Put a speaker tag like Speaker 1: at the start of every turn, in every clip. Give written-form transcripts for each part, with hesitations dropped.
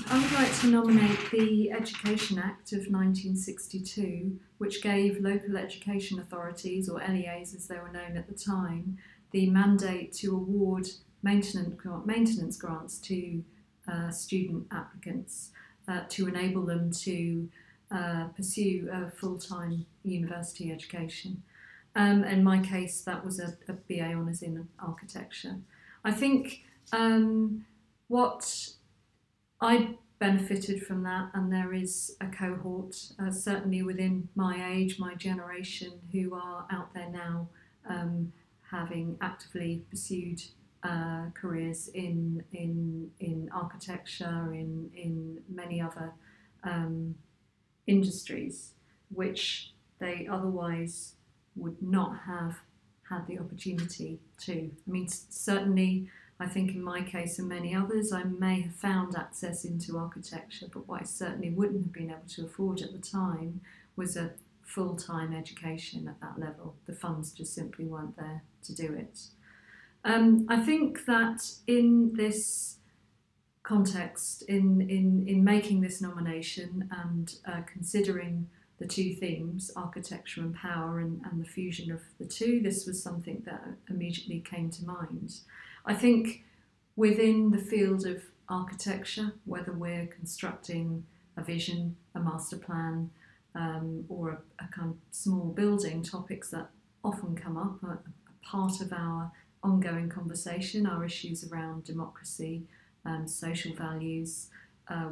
Speaker 1: I would like to nominate the Education Act of 1962, which gave local education authorities, or LEAs as they were known at the time, the mandate to award maintenance grants to student applicants to enable them to pursue a full-time university education. In my case, that was a BA Honours in Architecture. I think what I benefited from that, and there is a cohort, certainly within my age, my generation, who are out there now having actively pursued careers in architecture, in many other industries, which they otherwise would not have had the opportunity to. I mean, certainly, I think in my case and many others, I may have found access into architecture, but what I certainly wouldn't have been able to afford at the time was a full-time education at that level. The funds just simply weren't there to do it. I think that in this context, in making this nomination and considering the two themes, architecture and power, and the fusion of the two, this was something that immediately came to mind. I think within the field of architecture, whether we're constructing a vision, a master plan, or a kind of small building, topics that often come up are a part of our ongoing conversation, our issues around democracy, social values.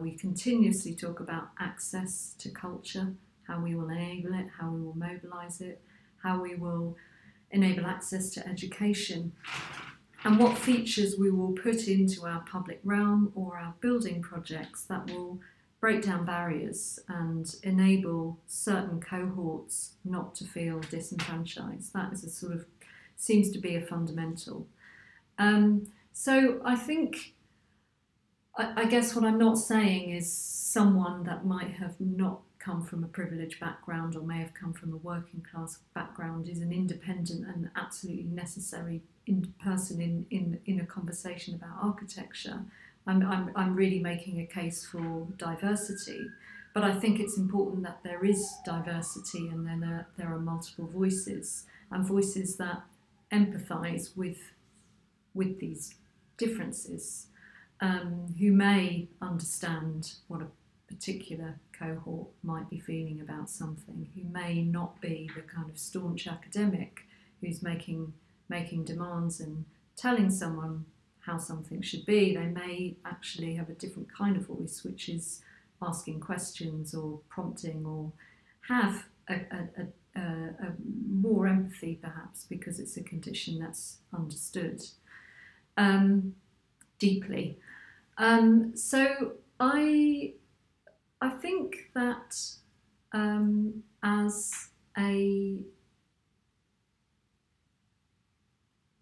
Speaker 1: We continuously talk about access to culture, how we will enable it, how we will mobilise it, how we will enable access to education, and what features we will put into our public realm or our building projects that will break down barriers and enable certain cohorts not to feel disenfranchised. That is a sort of, seems to be a fundamental. So I think, I guess what I'm not saying is someone that might have not come from a privileged background or may have come from a working class background is an independent and absolutely necessary person in a conversation about architecture. I'm really making a case for diversity, but I think it's important that there is diversity and then there are multiple voices, and voices that empathise with these differences, who may understand what a particular cohort might be feeling about something, who may not be the kind of staunch academic who's making demands and telling someone how something should be. They may actually have a different kind of voice, which is asking questions or prompting, or have a more empathy perhaps because it's a condition that's understood deeply. So I think that as a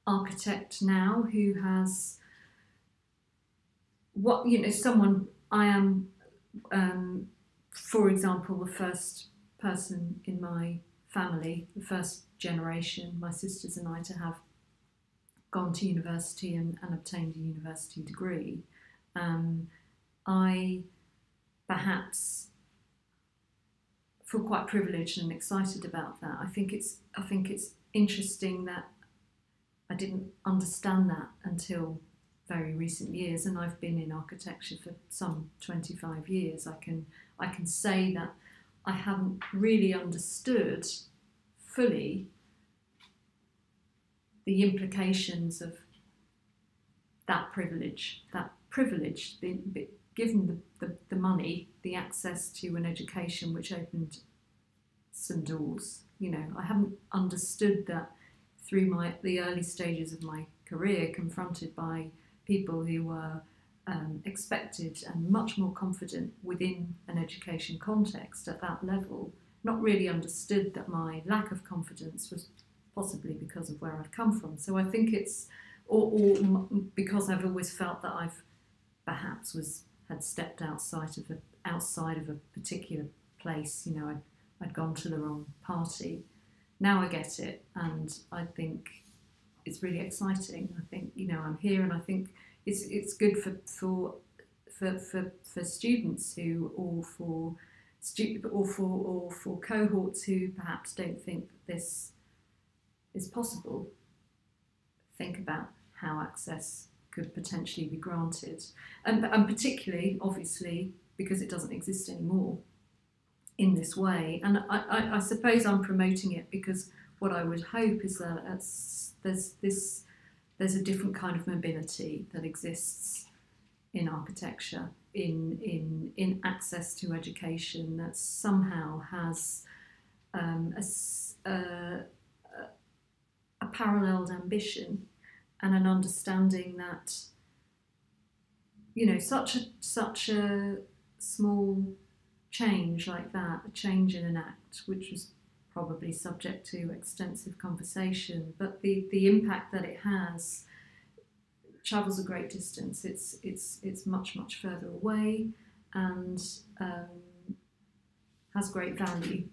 Speaker 1: architect now who has someone, I am, for example, the first person in my family, the first generation, my sisters and I, to have gone to university and obtained a university degree. I perhaps feel quite privileged and excited about that. I think it's interesting that I didn't understand that until very recent years, and I've been in architecture for some 25 years. I can say that I haven't really understood fully the implications of that privilege, given the money, the access to an education which opened some doors. I haven't understood that through the early stages of my career, confronted by people who were expected and much more confident within an education context at that level, not really understood that my lack of confidence was possibly because of where I've come from. So I think it's, or because I've always felt that I've perhaps had stepped outside of a particular place. I'd gone to the wrong party. Now I get it, and I think it's really exciting. I think I'm here, and I think it's good for students who, or for cohorts who perhaps don't think that this is possible, think about how access could potentially be granted, and particularly, obviously, because it doesn't exist anymore in this way. And I suppose I'm promoting it because what I would hope is that there's a different kind of mobility that exists in architecture, in access to education, that somehow has a paralleled ambition and an understanding that, you know, such a small change like that, a change in an act, which was probably subject to extensive conversation, but the impact that it has travels a great distance. It's much further away, and has great value.